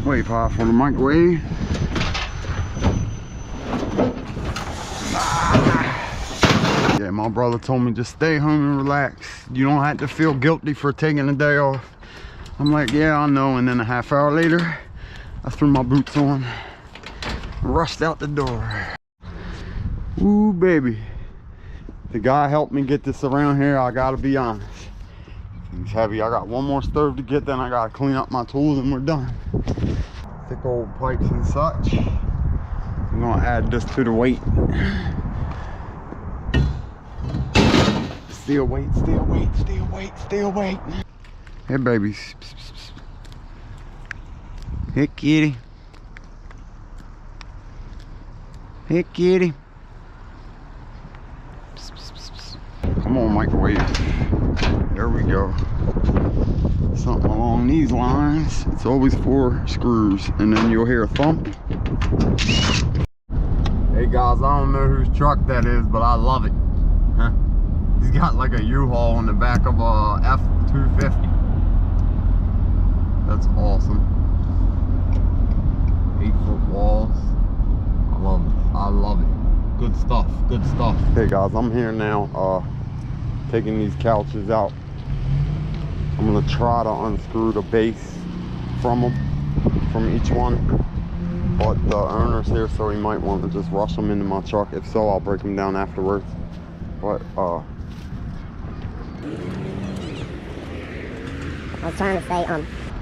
Way pop for the microwave. Yeah, my brother told me just stay home and relax. You don't have to feel guilty for taking a day off. I'm like, yeah, I know. And then a half hour later, I threw my boots on, rushed out the door. Ooh, baby. The guy helped me get this around here, I gotta be honest. It's heavy. I got one more stove to get, then I gotta clean up my tools and we're done. Thick old pipes and such. I'm gonna add this to the weight. Still wait, still wait, still wait, still wait. Hey babies. Hey kitty. Hey kitty. Come on, microwave. There we go. Something along these lines. It's always 4 screws, and then you'll hear a thump. Hey guys, I don't know whose truck that is, but I love it. Huh? He's got like a U-Haul on the back of a F-250. That's awesome. 8-foot walls. I love it. I love it. Good stuff. Good stuff. Hey guys, I'm here now. Taking these couches out. I'm gonna try to unscrew the base from them, from each one. But the owner's here, so he might want to just rush them into my truck. If so, I'll break them down afterwards. But I was trying to say,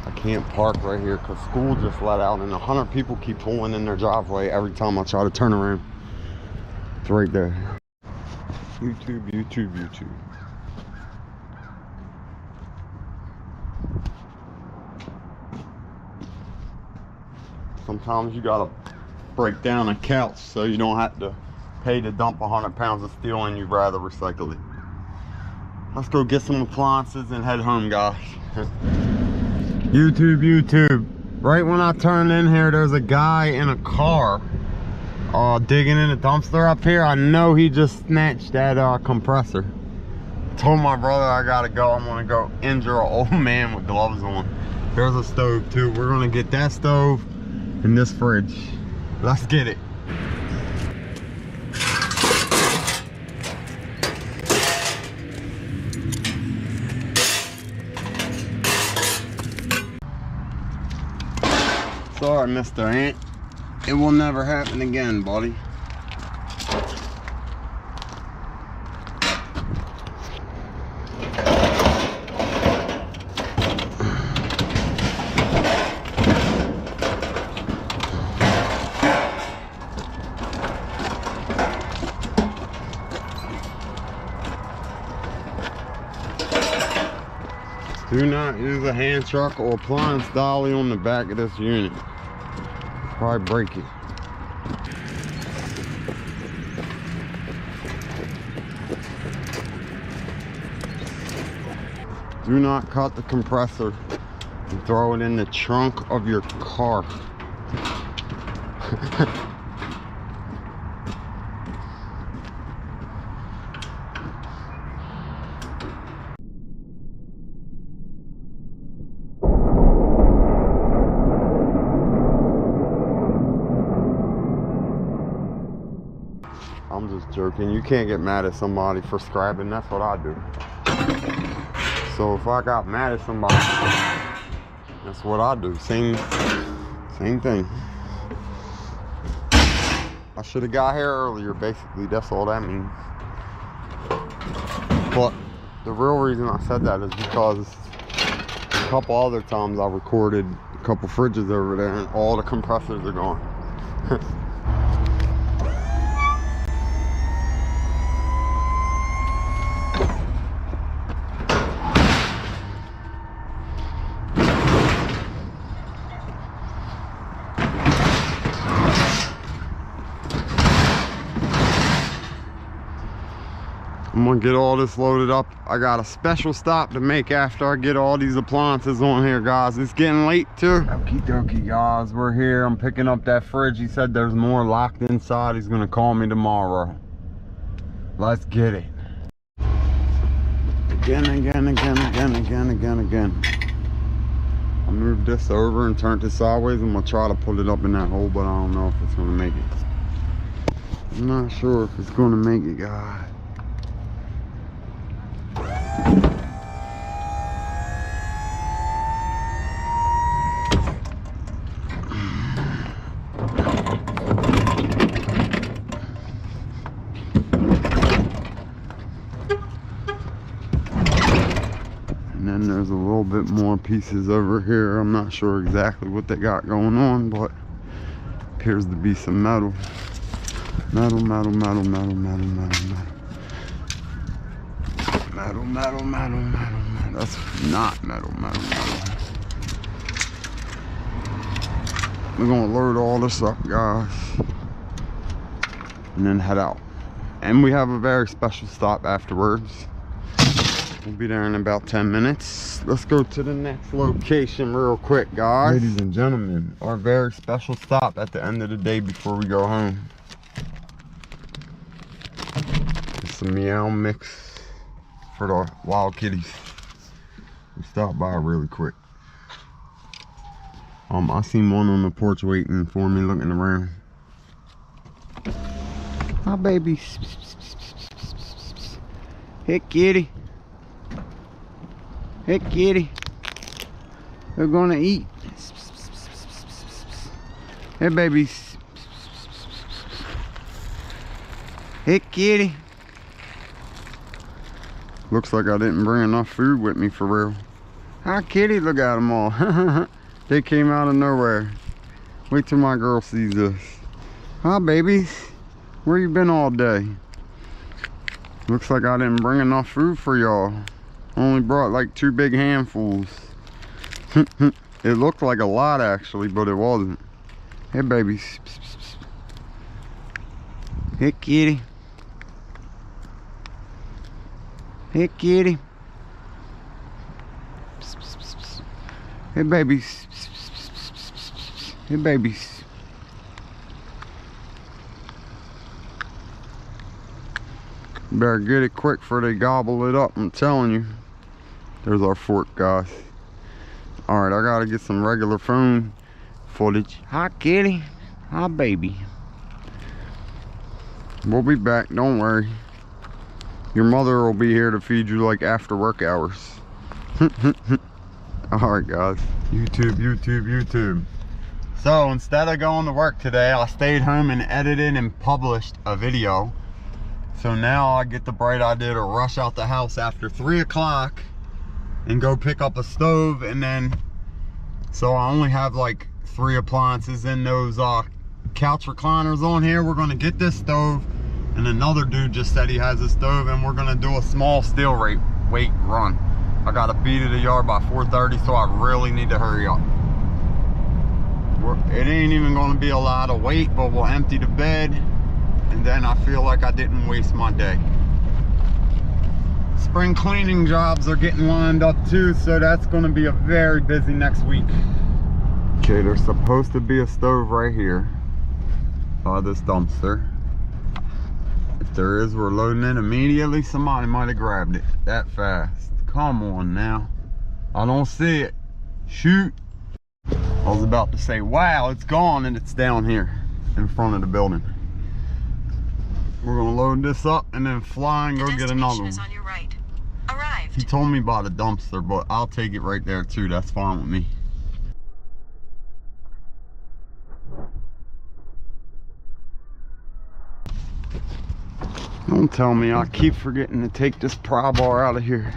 I can't park right here because school just let out, and 100 people keep pulling in their driveway every time I try to turn around. It's right there. YouTube, YouTube, YouTube. Sometimes you gotta break down a couch so you don't have to pay to dump 100 pounds of steel and you'd rather recycle it. Let's go get some appliances and head home, guys. YouTube, YouTube. Right when I turned in here, there's a guy in a car digging in a dumpster up here. I know he just snatched that compressor. Told my brother I gotta go. I'm gonna go injure an old man with gloves on. There's a stove too. We're gonna get that stove and this fridge. Let's get it. Sorry, Mr. Ant. It will never happen again, buddy. Do not use a hand truck or appliance dolly on the back of this unit. Probably break it. Do not cut the compressor and throw it in the trunk of your car. I'm just joking. You can't get mad at somebody for scrapping. That's what I do. So if I got mad at somebody, that's what I do. Same thing. I should have got here earlier, basically. That's all that means. But the real reason I said that is because a couple other times I recorded a couple fridges over there and all the compressors are gone. I'm gonna get all this loaded up. I got a special stop to make after I get all these appliances on here, guys. It's getting late too. Okie dokie, guys, we're here. I'm picking up that fridge. He said there's more locked inside. He's gonna call me tomorrow. Let's get it. Again. I moved this over and turned it sideways. I'm gonna try to put it up in that hole, but I don't know if it's gonna make it. I'm not sure if it's gonna make it, guys. And then there's a little bit more pieces over here. I'm not sure exactly what they got going on, but appears to be some metal. Metal. That's not metal. We're gonna load all this up, guys, and then head out. And we have a very special stop afterwards. We'll be there in about 10 minutes. Let's go to the next location real quick, guys. Ladies and gentlemen, our very special stop at the end of the day before we go home. It's a meow mix for the wild kitties. We stopped by really quick. I seen one on the porch waiting for me, looking around. Hi, baby. Hey, kitty. Hey, kitty. They're gonna eat. Hey, babies. Hey, kitty. Looks like I didn't bring enough food with me for real. Hi, kitty. Look at them all. They came out of nowhere. Wait till my girl sees this. Hi, babies. Where you been all day? Looks like I didn't bring enough food for y'all. Only brought like 2 big handfuls. It looked like a lot actually, but it wasn't. Hey, babies. Hey, kitty. Hey, kitty. Hey, babies. Hey, babies. Better get it quick before they gobble it up, I'm telling you. There's our fork, guys. Alright, I gotta get some regular phone footage. Hi, kitty. Hi, baby. We'll be back, don't worry. Your mother will be here to feed you like after work hours. Alright, guys. YouTube. So instead of going to work today, I stayed home and edited and published a video. So now I get the bright idea to rush out the house after 3 o'clock and go pick up a stove. And then, so I only have like 3 appliances in those couch recliners on here. We're gonna get this stove, and another dude just said he has a stove, and we're gonna do a small steel weight run. I gotta be to the yard by 4:30, so I really need to hurry up. It ain't even gonna be a lot of weight, but we'll empty the bed, and then I feel like I didn't waste my day. Spring cleaning jobs are getting lined up too, so that's gonna be a very busy next week. Okay, there's supposed to be a stove right here by this dumpster. If there is, we're loading it immediately. Somebody might have grabbed it that fast. Come on now. I don't see it. Shoot. I was about to say, wow, it's gone, and it's down here in front of the building. We're gonna load this up and then fly and go get another one. Is on your right. Arrived. He told me about a dumpster, but I'll take it right there too. That's fine with me. Don't tell me I keep forgetting to take this pry bar out of here.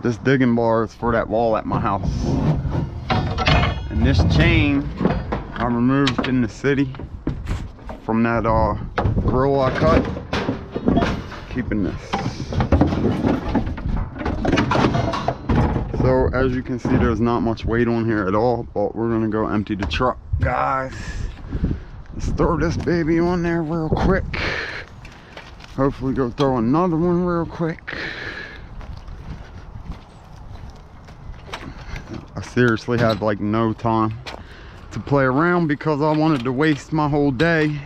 This digging bar is for that wall at my house. And this chain I removed in the city from that grill I cut. Keeping this. So as you can see, there's not much weight on here at all, but we're gonna go empty the truck, guys. Let's throw this baby on there real quick. Hopefully go throw another one real quick. I seriously had like no time to play around because I wanted to waste my whole day.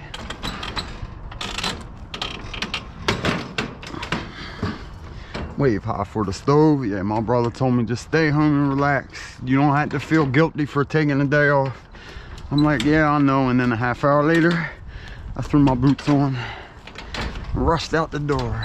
Wave high for the stove. Yeah, my brother told me just stay home and relax. You don't have to feel guilty for taking a day off. I'm like, yeah, I know. And then a half hour later, I threw my boots on, rushed out the door.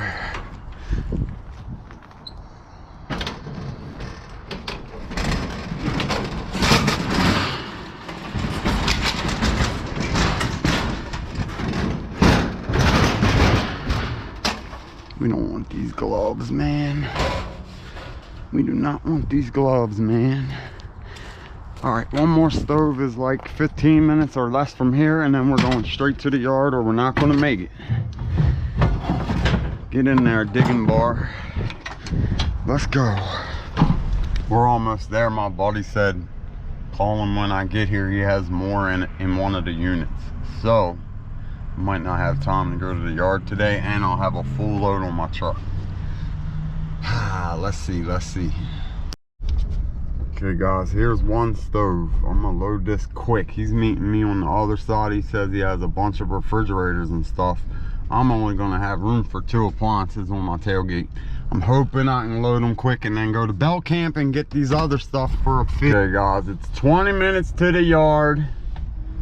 We don't want these gloves, man. We do not want these gloves, man. All right, one more stove is like 15 minutes or less from here, and then we're going straight to the yard or we're not gonna make it. Get in there, digging bar. Let's go. We're almost there. My buddy said, call him when I get here. He has more in one of the units. So, might not have time to go to the yard today, and I'll have a full load on my truck. Let's see. Okay guys, here's one stove. I'm gonna load this quick. He's meeting me on the other side. He says he has a bunch of refrigerators and stuff. I'm only gonna have room for 2 appliances on my tailgate. I'm hoping I can load them quick and then go to belt camp and get these other stuff for a fee. Okay guys, it's 20 minutes to the yard.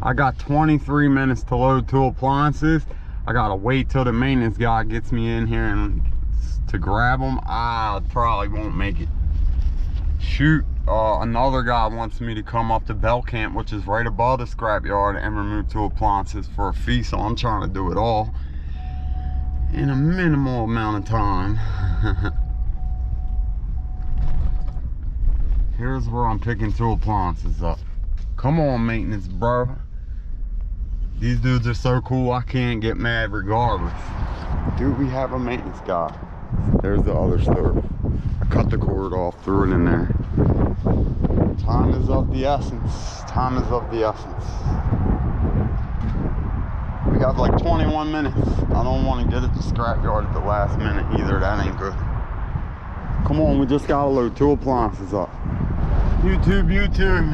I got 23 minutes to load 2 appliances. I gotta wait till the maintenance guy gets me in here and to grab them. I probably won't make it. Shoot, another guy wants me to come up to belt camp, which is right above the scrapyard, and remove 2 appliances for a fee. So I'm trying to do it all in a minimal amount of time. Here's where I'm picking 2 appliances up. Come on, maintenance bro. These dudes are so cool, I can't get mad regardless. Do we have a maintenance guy? There's the other stove. I cut the cord off, threw it in there. Time is of the essence. Time is of the essence. We have like 21 minutes. I don't want to get at the scrapyard at the last minute either. That ain't good. Come on, we just gotta load 2 appliances up. YouTube.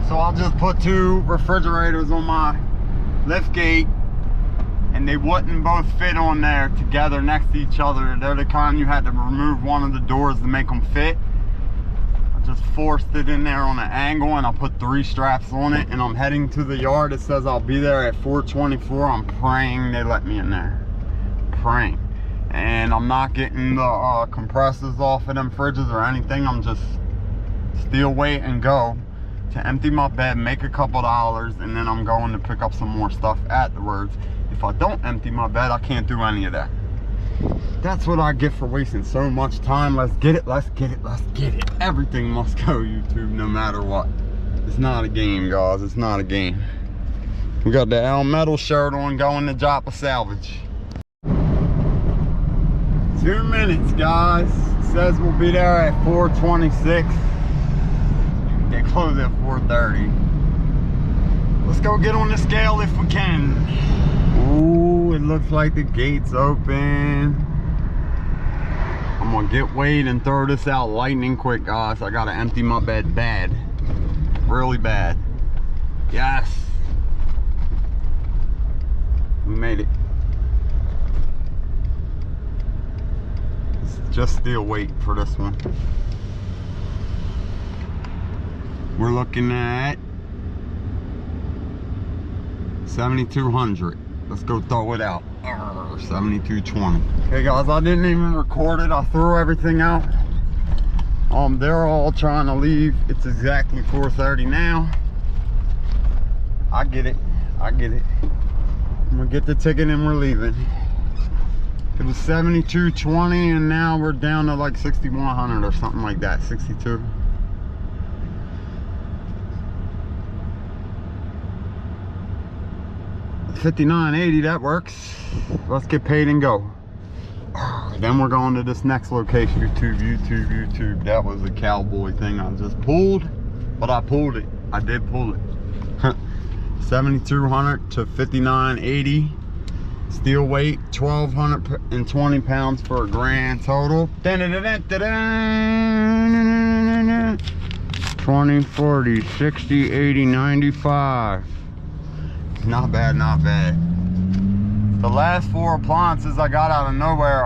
So I'll just put 2 refrigerators on my LiftGate, and they wouldn't both fit on there together next to each other. They're the kind you had to remove one of the doors to make them fit. I just forced it in there on an angle, and I put 3 straps on it, and I'm heading to the yard. It says I'll be there at 4:24. I'm praying they let me in there. Praying. And I'm not getting the compressors off of them fridges or anything. I'm just still wait and go to empty my bed, make a couple dollars, and then I'm going to pick up some more stuff afterwards. If I don't empty my bed, I can't do any of that. That's what I get for wasting so much time. Let's get it. Everything must go YouTube no matter what. It's not a game, guys. It's not a game. We got the Al Metal shirt on, going to Joppa salvage. 2 minutes, guys. It says we'll be there at 4:26. They close at 4:30. Let's go get on the scale if we can. Ooh, it looks like the gate's open. I'm gonna get weighed and throw this out lightning quick, guys. I gotta empty my bed bad. Really bad. Yes. We made it. Just still wait for this one. We're looking at 7,200. Let's go throw it out. 7,220. Okay guys, I didn't even record it. I threw everything out. They're all trying to leave. It's exactly 4:30 now. I get it. I'm gonna get the ticket and we're leaving. It was 7,220 and now we're down to like 6,100 or something like that. 62. $59.80, that works. Let's get paid and go. Then we're going to this next location. YouTube. That was a cowboy thing I just pulled, but I pulled it. I did pull it. 7,200 to 59.80. Steel weight 1,220 pounds for a grand total. 20, 40, 60, 80, 95. Not bad. The last 4 appliances I got out of nowhere,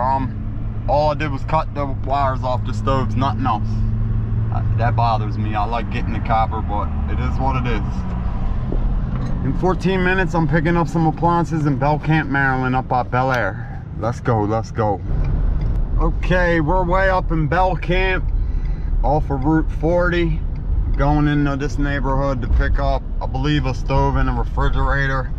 All I did was cut the wires off the stoves, nothing else. That bothers me. I like getting the copper, but it is what it is. In 14 minutes, I'm picking up some appliances in Bell Camp, Maryland, up by Bel Air. Let's go, let's go. Okay, we're way up in Bell Camp, off of Route 40, going into this neighborhood to pick up, I believe, a stove and a refrigerator.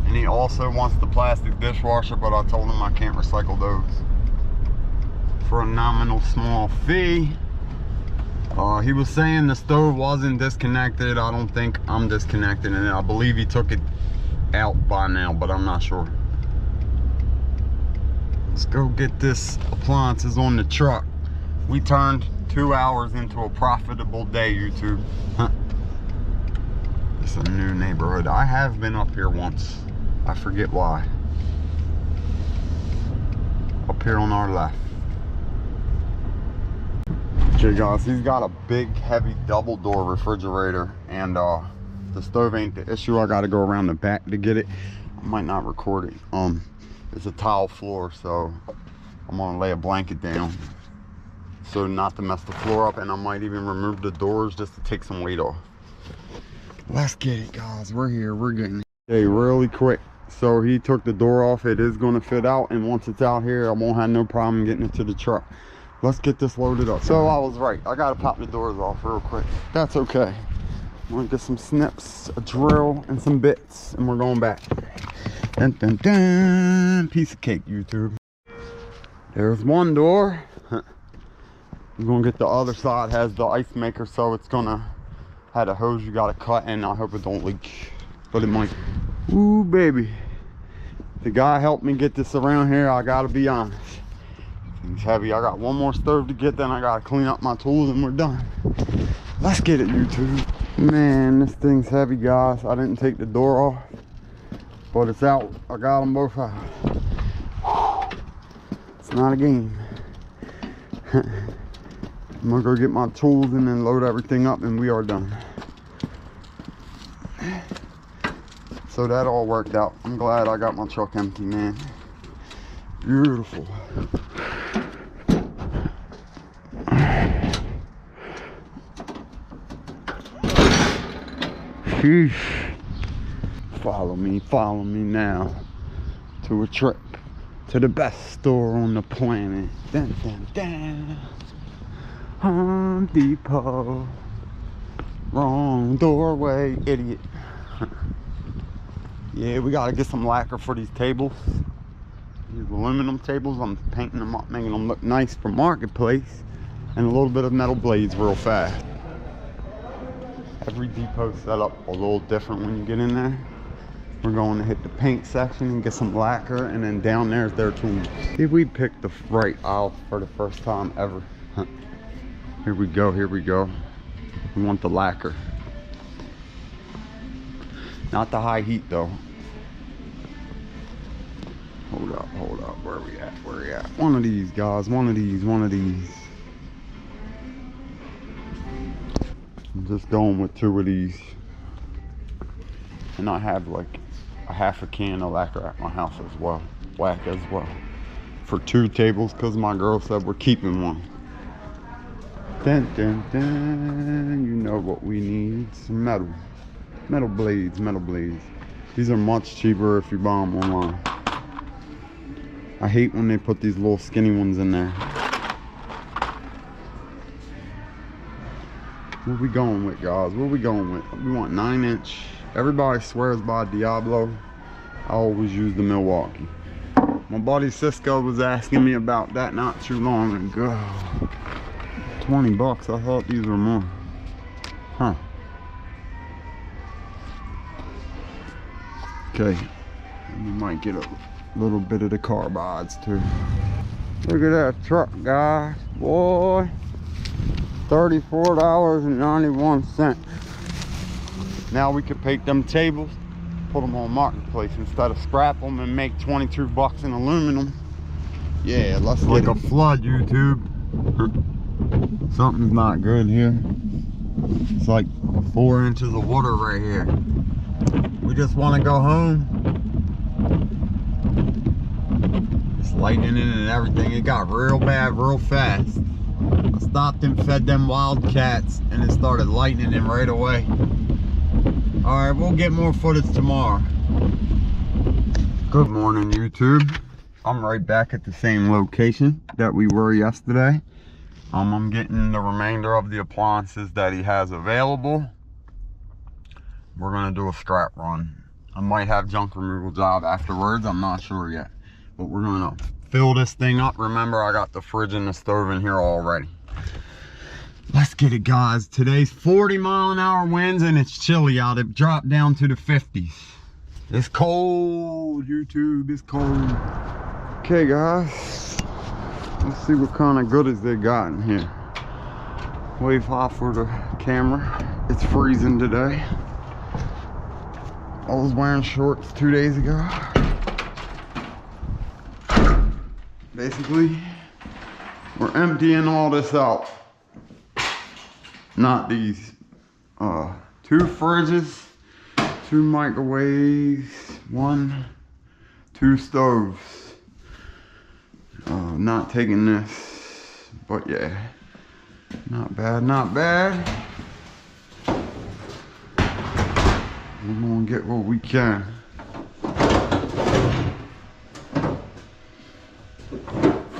And he also wants the plastic dishwasher, but I told him I can't recycle those for a nominal small fee. He was saying the stove wasn't disconnected. I don't think I'm disconnected, and I believe he took it out by now, but I'm not sure. Let's go get this appliances on the truck. We turned 2 hours into a profitable day, YouTube. It's a new neighborhood. I have been up here once. I forget why. Up here on our left. Okay guys, he's got a big heavy double door refrigerator, and the stove ain't the issue. I gotta go around the back to get it. I might not record it. It's a tile floor, so I'm gonna lay a blanket down so not to mess the floor up, and I might even remove the doors just to take some weight off. Let's get it guys, we're here, we're getting it. Okay, really quick. So he took the door off. It is gonna fit out, and once it's out here, I won't have no problem getting it to the truck. Let's get this loaded up. So I was right, I gotta pop the doors off real quick. That's okay. I'm gonna get some snips, a drill, and some bits, and we're going back. Dun, dun, dun. Piece of cake, YouTube. There's one door. We're gonna get the other side. Has the ice maker, so it's gonna have a hose you gotta cut, and I hope it don't leak, but it might. Ooh baby, the guy helped me get this around here. I gotta be honest, it's heavy. I got one more stove to get, then I gotta clean up my tools, and we're done. Let's get it, YouTube. Man, this thing's heavy, guys. I didn't take the door off, but it's out. I got them both out. It's not a game. I'm gonna go get my tools and then load everything up, and we are done. So that all worked out. I'm glad I got my truck empty, man. Beautiful. Sheesh. Follow me now to a trip to the best store on the planet. Dun, dun, dun. Home Depot. Wrong doorway, idiot. Yeah, we gotta get some lacquer for these tables. These aluminum tables, I'm painting them up, making them look nice for marketplace, and a little bit of metal blades real fast. Every depot set up a little different when you get in there. We're going to hit the paint section and get some lacquer, and then down there's their tools. See if we picked the right aisle for the first time ever. Here we go, here we go. We want the lacquer. Not the high heat though. Hold up, where we at, where we at? One of these guys, one of these. I'm just going with 2 of these. And I have like a half a can of lacquer at my house as well. Black as well. For 2 tables, because my girl said we're keeping one. Dun, dun, dun. You know what we need, some metal. Metal blades. These are much cheaper if you buy them online. I hate when they put these little skinny ones in there. What we going with, guys? What we going with? We want 9-inch. Everybody swears by Diablo. I always use the Milwaukee. My buddy Cisco was asking me about that not too long ago. 20 bucks. I thought these were more. Huh. Okay. And we might get a little bit of the carbides too. Look at that truck, guys. Boy. $34.91. Now we could paint them tables, put them on marketplace instead of scrap them and make 22 bucks in aluminum. Yeah, let's get like a flood, YouTube. Something's not good here. It's like 4 inches of water right here. We just want to go home. It's lightning and everything. It got real bad real fast. I stopped and fed them wildcats and it started lightning right away. Alright, we'll get more footage tomorrow. Good morning, YouTube. I'm right back at the same location that we were yesterday. I'm getting the remainder of the appliances that he has available. We're gonna do a scrap run. I might have junk removal job afterwards, I'm not sure yet. But we're gonna fill this thing up. Remember, I got the fridge and the stove in here already. Let's get it, guys. Today's 40-mile-an-hour winds and it's chilly out. It dropped down to the 50s. It's cold, YouTube, it's cold. Okay, guys. Let's see what kind of goodies they got in here. Wave high for the camera. It's freezing today. I was wearing shorts 2 days ago. Basically, we're emptying all this out. Not these. 2 fridges, 2 microwaves, 2 stoves. Not taking this, but yeah, not bad, not bad. We're gonna get what we can.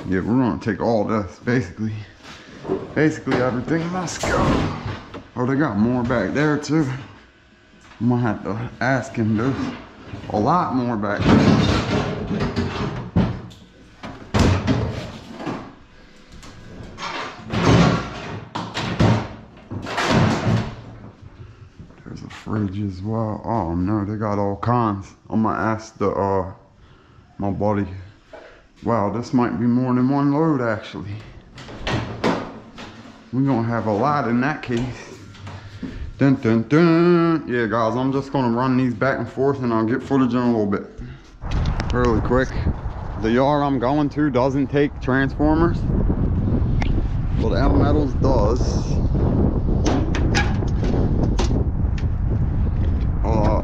Yeah, we're gonna take all this, basically everything. Let's go. Oh, they got more back there too. I'm gonna have to ask him. There's a lot more back there. There's a fridge as well. Oh no, they got all kinds. I'm gonna ask the my buddy. Wow, this might be more than 1 load actually. We're gonna have a lot in that case. Dun dun dun. Yeah, guys, I'm just gonna run these back and forth and I'll get footage in a little bit. Really quick. The yard I'm going to doesn't take transformers, but L Metals does.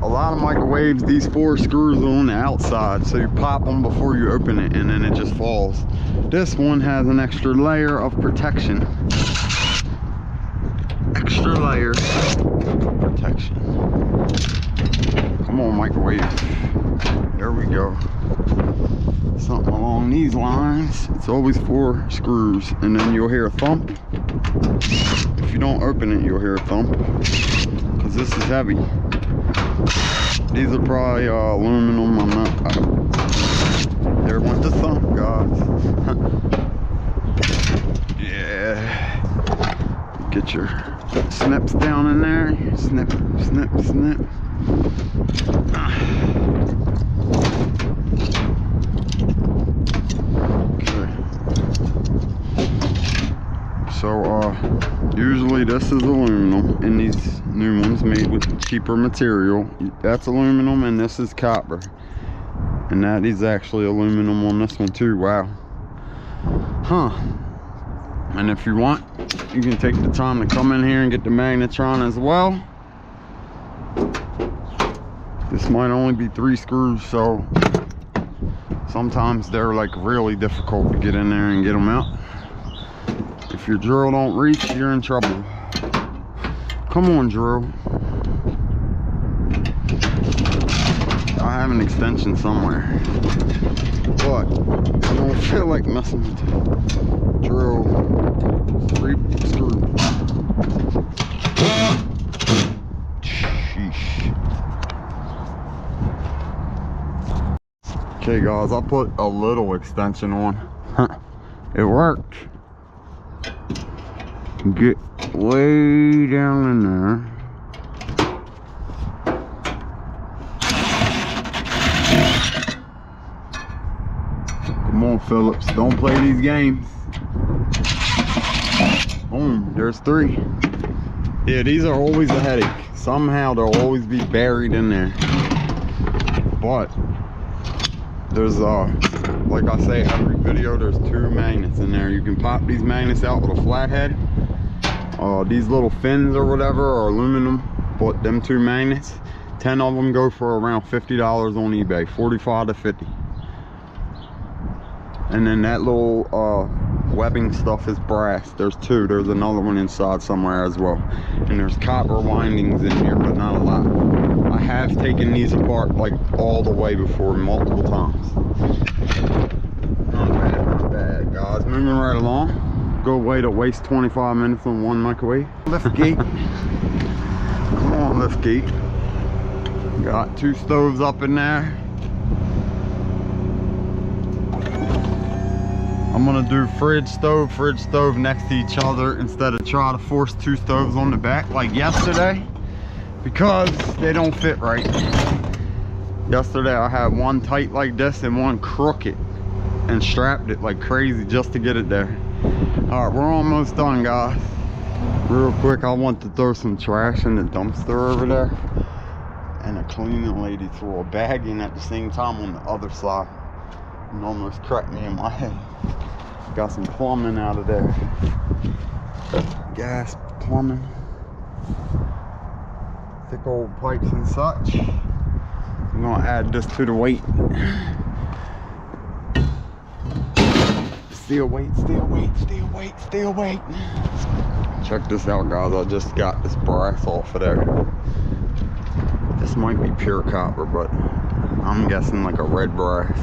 A lot of microwaves, these 4 screws are on the outside, so you pop them before you open it and then it just falls. This one has an extra layer of protection. Extra layer of protection. Come on, microwave. There we go. Something along these lines. It's always 4 screws and then you'll hear a thump. If you don't open it, you'll hear a thump because this is heavy. These are probably aluminum. I'm not. There went the thump, guys. Yeah. Get your snips down in there. Snip, snip, snip. Okay. So, usually this is aluminum, and these new ones made with cheaper material. That's aluminum, and this is copper. And that is actually aluminum on this one too. Wow. Huh. And if you want, you can take the time to come in here and get the Magnetron as well. This might only be 3 screws, so sometimes they're like really difficult to get in there and get them out. If your drill don't reach, you're in trouble. Come on, drill. I have an extension somewhere, but I don't feel like messing with it. Drill 3 screws. Sheesh. Okay, guys, I put a little extension on. It worked. Get way down in there. Come on, Phillips, don't play these games. Boom, there's 3. Yeah, these are always a headache. Somehow they'll always be buried in there. But there's like I say every video, there's 2 magnets in there. You can pop these magnets out with a flathead. These little fins or whatever are aluminum, but them 2 magnets, 10 of them go for around $50 on eBay, 45 to 50. And then that little webbing stuff is brass. There's two. There's another one inside somewhere as well. And there's copper windings in here, but not a lot. I have taken these apart like all the way before, multiple times. Not bad, guys. Moving right along. Good way to waste 25 minutes on one microwave. LiftGate. Come on, LiftGate. Got two stoves up in there. I'm gonna do fridge stove next to each other instead of try to force two stoves on the back like yesterday, because they don't fit right. Yesterday I had one tight like this and one crooked and strapped it like crazy just to get it there. All right, we're almost done, guys. Real quick, I want to throw some trash in the dumpster over there, and a cleaning lady threw a bag in at the same time on the other side and almost cracked me in my head. Got some plumbing out of there. Gas plumbing. Thick old pipes and such. I'm gonna add this to the weight. Still weight, still weight, still weight, still weight. Check this out, guys. I just got this brass off of there. This might be pure copper, but I'm guessing like a red brass.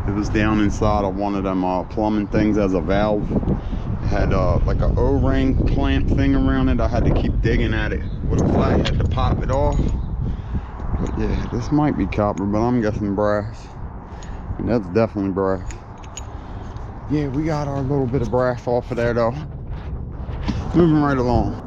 It was down inside of one of them plumbing things as a valve. It had like a O-ring clamp thing around it. I had to keep digging at it with a flathead to pop it off. But yeah, this might be copper, but I'm guessing brass. And that's definitely brass. Yeah, we got our little bit of brass off of there though. Moving right along.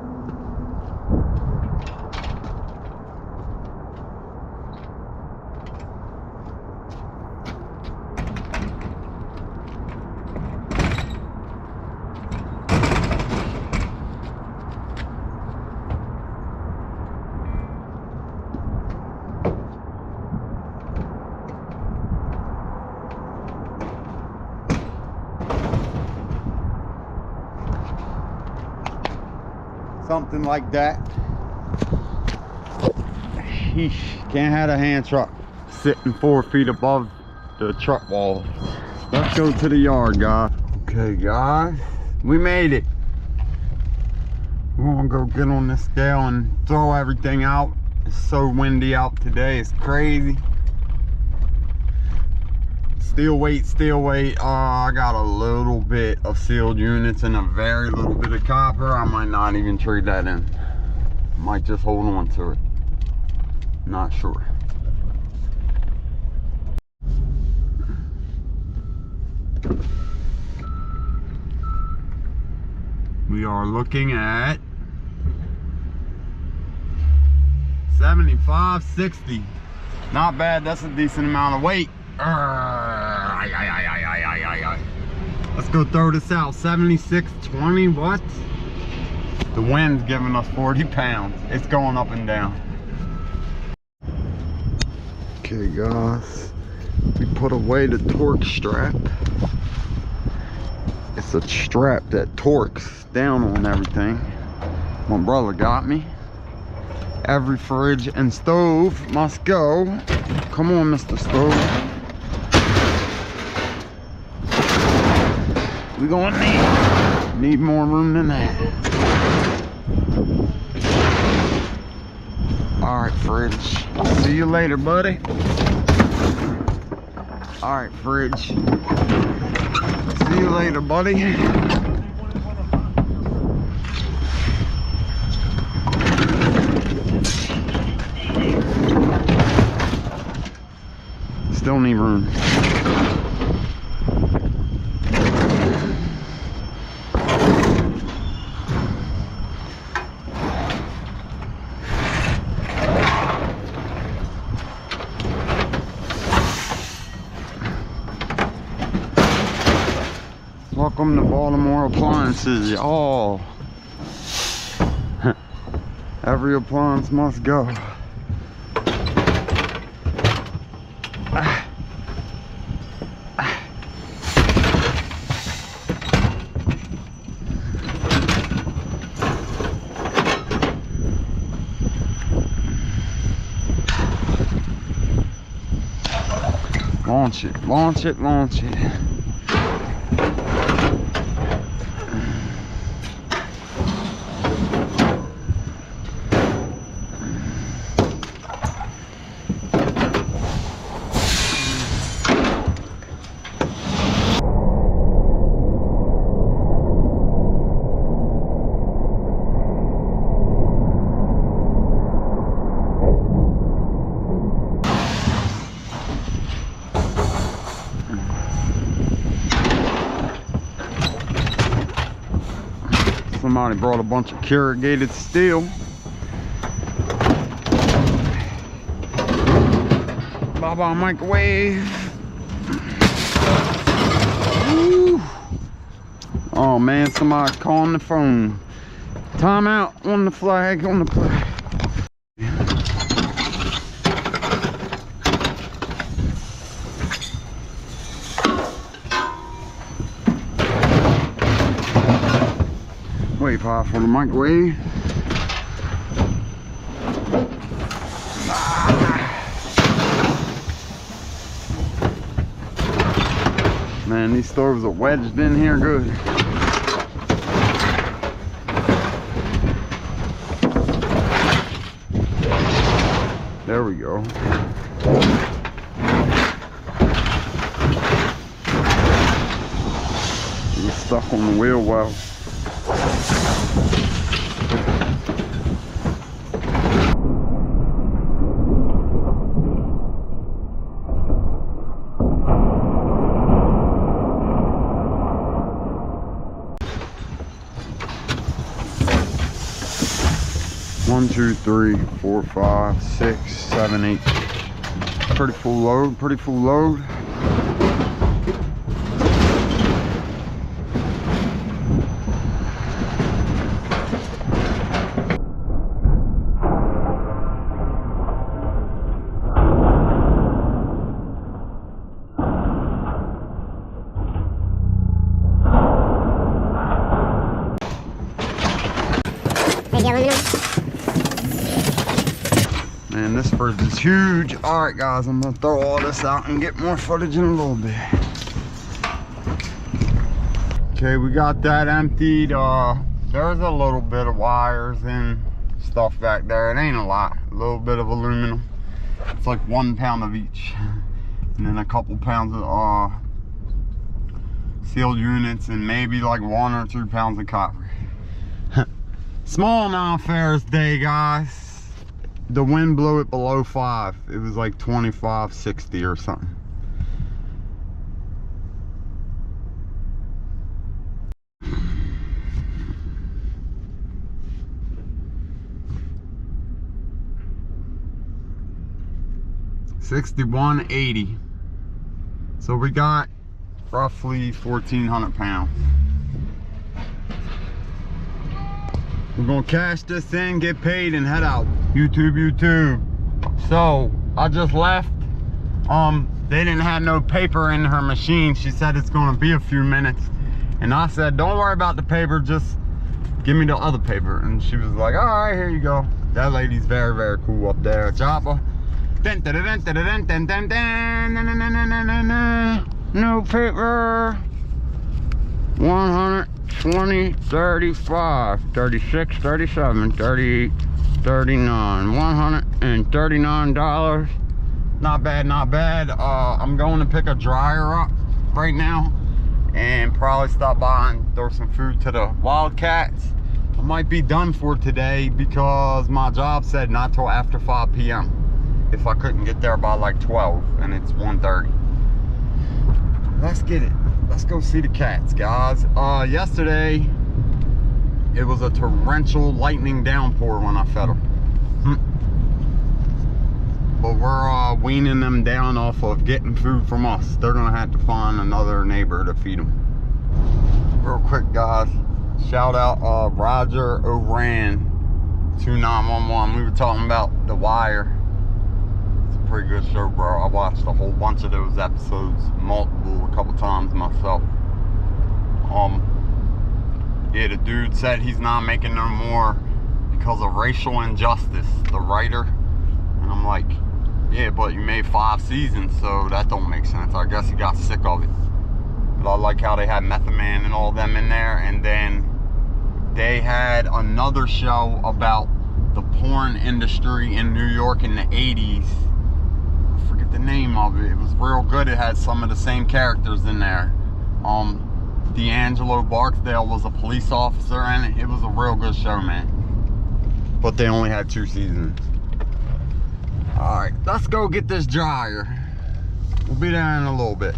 Something like that. Sheesh, can't have a hand truck sitting 4 feet above the truck wall. Let's go to the yard, guys. Okay, guys, we made it. We're gonna go get on this scale and throw everything out. It's so windy out today, it's crazy. Steel weight. I got a little bit of sealed units and a very little bit of copper. I might not even trade that in. Might just hold on to it. Not sure. We are looking at 75, 60. Not bad, that's a decent amount of weight. Let's go throw this out. 76.20. What? The wind's giving us 40 pounds. It's going up and down. Okay, guys, we put away the torque strap. It's a strap that torques down on everything. My brother got me. Every fridge and stove must go. Come on, Mr. Stove. We're gonna need more room than that. All right, fridge. See you later, buddy. All right, fridge. See you later, buddy. Still need room. Welcome to Baltimore Appliances, y'all. Every appliance must go. Launch it, launch it, launch it. Somebody brought a bunch of corrugated steel. Bye-bye microwave. Woo. Oh man, somebody's calling the phone. Time out on the flag, on the flag. Wait for the microwave. Man, these stoves are wedged in here good. There we go. It was stuck on the wheel well. One, two, three, four, 5, 6, 7, 8. Pretty full load, pretty full load. Man, this fridge is huge. All right, guys, I'm gonna throw all this out and get more footage in a little bit. Okay, we got that emptied. There's a little bit of wires and stuff back there. It ain't a lot. A little bit of aluminum. It's like 1 pound of each, and then a couple pounds of sealed units, and maybe like 1 or 2 pounds of copper. Small non-ferrous day, guys. The wind blew it below 5. It was like 25, 60 or something. $61.80. So we got roughly 1,400 pounds. We're gonna cash this in, get paid, and head out. YouTube. So I just left. They didn't have no paper in her machine. She said it's gonna be a few minutes, and I said, don't worry about the paper, just give me the other paper. And she was like, all right, here you go. That lady's very, very cool up there. Joppa. No paper. 120, 35, 36, 37, 38, 39, $139. Not bad, not bad. I'm going to pick a dryer up right now and probably stop by and throw some food to the wildcats. I might be done for today because my job said not till after 5 p.m. if I couldn't get there by like 12, and it's 1:30. Let's get it. Let's go see the cats, guys. Yesterday, it was a torrential lightning downpour when I fed them. But we're weaning them down off of getting food from us. They're gonna have to find another neighbor to feed them. Real quick, guys, shout out Roger O'Ran 2911. We were talking about The Wire. It's a pretty good show, bro. I watched a whole bunch of those episodes, a couple times myself. Yeah, the dude said he's not making no more because of racial injustice, the writer. And I'm like, yeah, but you made 5 seasons, so that don't make sense. I guess he got sick of it. But I like how they had Method Man and all them in there. And then they had another show about the porn industry in New York in the 80s. I forget the name of it. It was real good. It had some of the same characters in there. D'Angelo Barksdale was a police officer in it. It was a real good show, man. But they only had 2 seasons. Alright, let's go get this dryer. We'll be there in a little bit.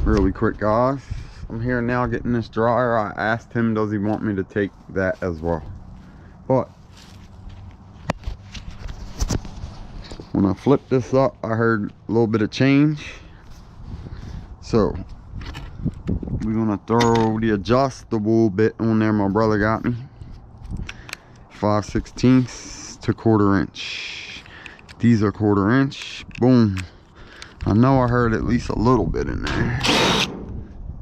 Really quick, guys. I'm here now getting this dryer. I asked him, does he want me to take that as well? But when I flipped this up, I heard a little bit of change. So we're gonna throw the adjustable bit on there my brother got me. 5/16 to 1/4 inch. These are 1/4 inch. Boom. I know I heard at least a little bit in there.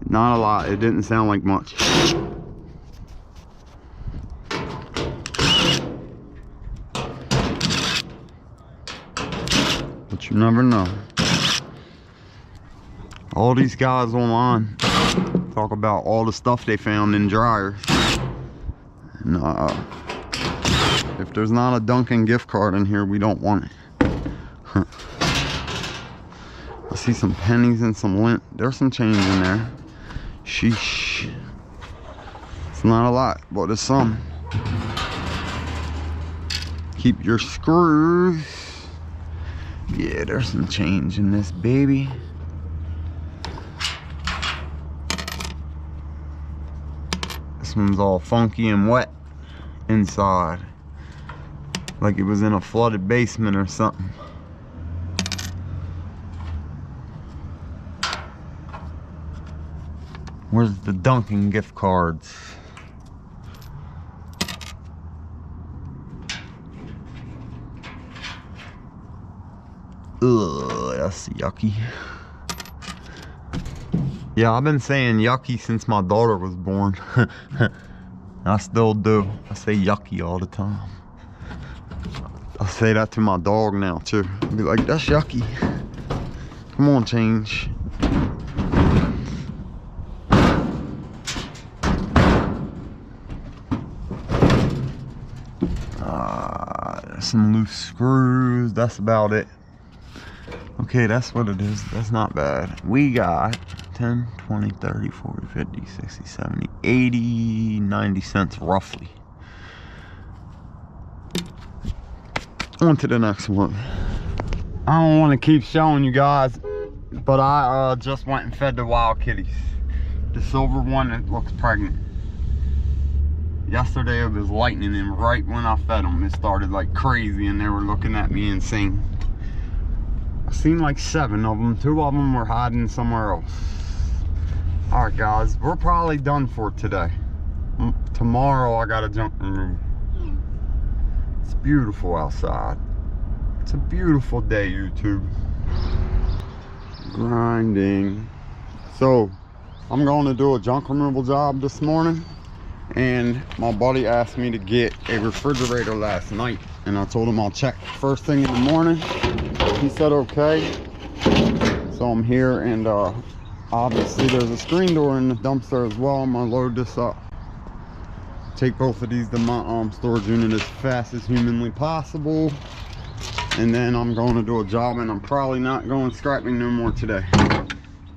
Not a lot. It didn't sound like much. But you never know. All these guys online talk about all the stuff they found in dryers. And if there's not a Dunkin' gift card in here, we don't want it. I see some pennies and some lint. There's some change in there. Sheesh. It's not a lot, but it's some. Keep your screws. Yeah, there's some change in this baby. This one's all funky and wet inside, like it was in a flooded basement or something. Where's the Dunkin' gift cards? Ugh, that's yucky. Yeah, I've been saying yucky since my daughter was born. I still do. I say yucky all the time. I say that to my dog now too. I'll be like, that's yucky. Come on, change. There's some loose screws. That's about it. Okay, that's what it is. That's not bad. We got 10, 20, 30, 40, 50, 60, 70, 80, 90 cents roughly. On to the next one. I don't want to keep showing you guys, but I just went and fed the wild kitties. The silver one, it looks pregnant. Yesterday it was lightning, and right when I fed them, it started like crazy, and they were looking at me insane. I seen like 7 of them. 2 of them were hiding somewhere else. Alright guys, we're probably done for today. Tomorrow I got a junk removal. It's beautiful outside. It's a beautiful day, YouTube. Grinding. So I'm going to do a junk removal job this morning, and my buddy asked me to get a refrigerator last night, and I told him I'll check first thing in the morning. He said okay. So I'm here, and obviously there's a screen door in the dumpster as well. I'm gonna load this up, take both of these to my storage unit as fast as humanly possible, and then I'm going to do a job, and I'm probably not going scrapping no more today.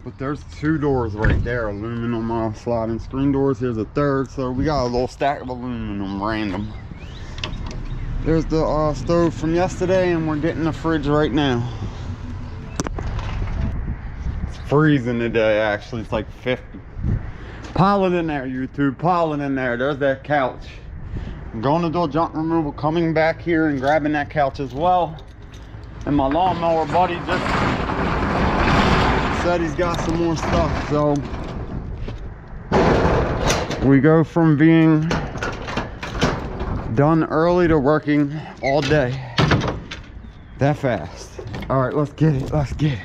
But there's 2 doors right there, aluminum sliding screen doors. Here's a third, so we got a little stack of aluminum random. There's the stove from yesterday, and we're getting the fridge right now. It's freezing today, actually. It's like 50. Pile it in there, YouTube. Pile it in there. There's that couch. I'm going to do a junk removal, coming back here and grabbing that couch as well. And my lawnmower buddy just said he's got some more stuff. So we go from being done early to working all day that fast. All right, let's get it. Let's get it.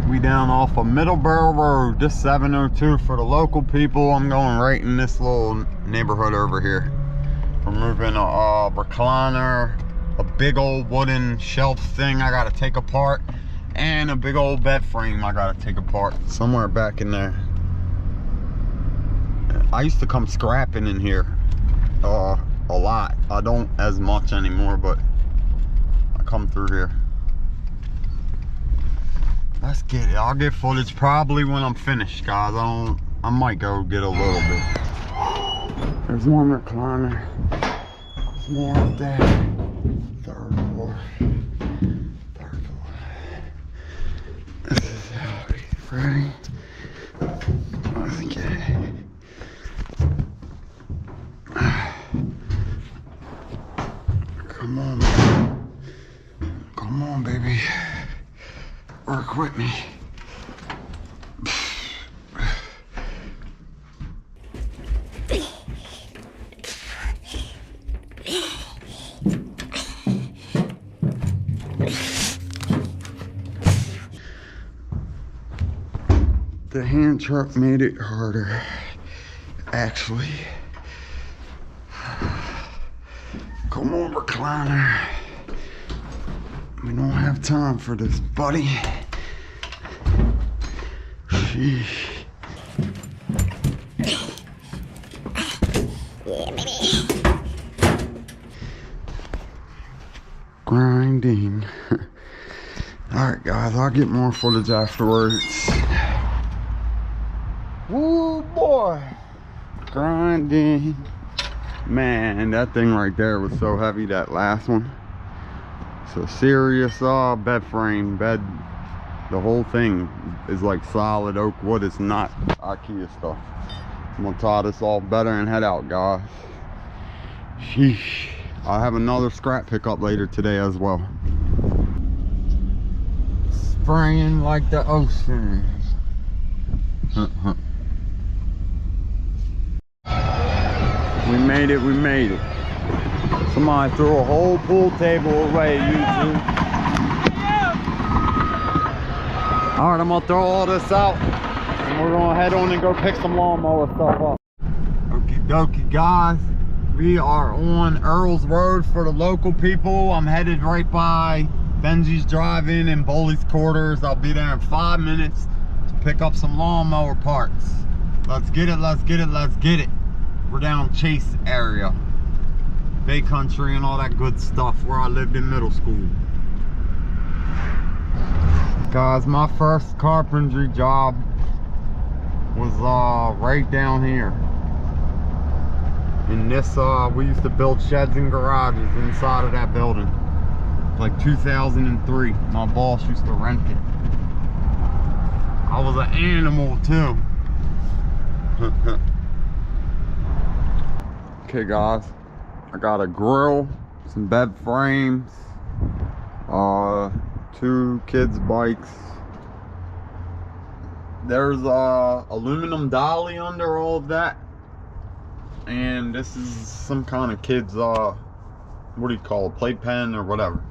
We down off of Middleborough Road. This 702 for the local people. I'm going right in this little neighborhood over here. We're moving a recliner, a big old wooden shelf thing I gotta take apart, And a big old bed frame I gotta take apart somewhere back in there. I used to come scrapping in here a lot. I don't as much anymore, but I come through here. Let's get it. I'll get footage probably when I'm finished, guys. I might go get a little bit. There's one recliner. There's more up there. Third floor. Third floor. This is how he's ready. Let's get it. Come on, man. Come on, baby. Work with me. The hand truck made it harder, actually. Come on, recliner. We don't have time for this, buddy. Sheesh. Yeah, baby. Grinding. Alright, guys, I'll get more footage afterwards. Woo, boy. Grinding. Man, that thing right there was so heavy, that last one. So serious bed frame, bed. The whole thing is like solid oak wood. It's not IKEA stuff. I'm gonna tie this all better and head out, guys. Sheesh. I'll have another scrap pickup later today as well. Spraying like the ocean. We made it, we made it. Somebody threw a whole pool table away, YouTube. Alright, I'm gonna throw all this out and we're gonna head on and go pick some lawnmower stuff up. Okie dokie, guys. We are on Earl's Road for the local people. I'm headed right by Benji's Drive-In and Bowley's Quarters. I'll be there in 5 minutes to pick up some lawnmower parts. Let's get it, let's get it, let's get it. We're down Chase area, Bay Country and all that good stuff where I lived in middle school. Guys, my first carpentry job was right down here. In this, we used to build sheds and garages inside of that building. Like 2003, my boss used to rent it. I was an animal too. Okay, guys, I got a grill, some bed frames, 2 kids' bikes. There's a aluminum dolly under all of that, and this is some kind of kids what do you call it, playpen or whatever.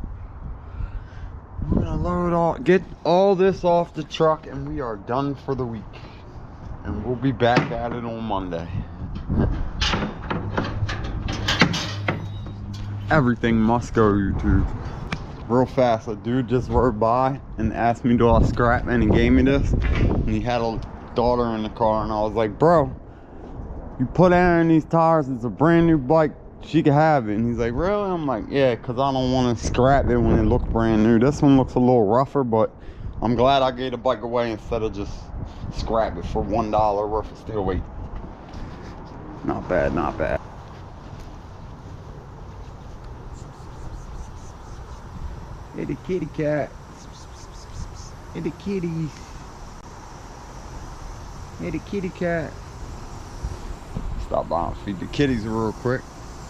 I'm gonna get all this off the truck, and we are done for the week, and we'll be back at it on Monday. Everything must go YouTube. Real fast, a dude just rode by and asked me do I scrap, and he gave me this, and he had a daughter in the car, and I was like, bro, you put air in these tires, it's a brand new bike, she can have it. And he's like, really? I'm like, yeah, because I don't want to scrap it when it looks brand new. This one looks a little rougher, but I'm glad I gave the bike away instead of just scrap it for $1 worth of steel weight. Not bad, not bad. Hey, the kitty cat. Hey, the kitties. Hey, the kitty cat. Stop by and feed the kitties real quick.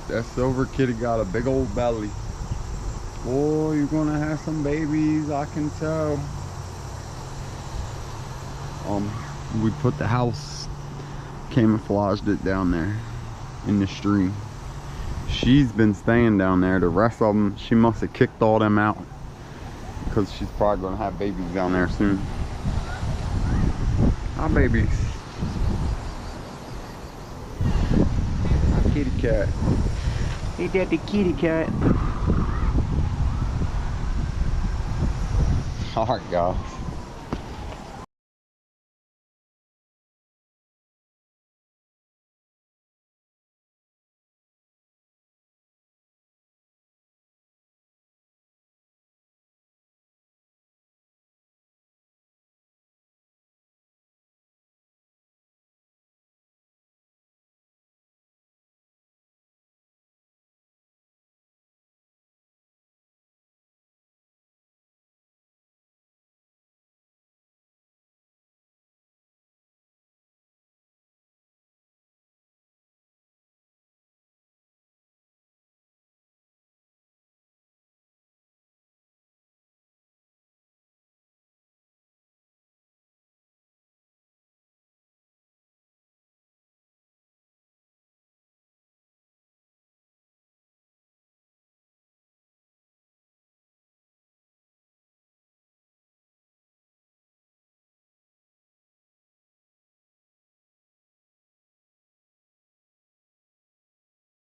That silver kitty got a big old belly. Boy, you're gonna have some babies, I can tell. We put the house, camouflaged it down there in the stream. She's been staying down there. The rest of them, she must have kicked all them out, because she's probably gonna have babies down there soon. Hi, babies. Hi, kitty cat. Ain't that the kitty cat? All right, guys.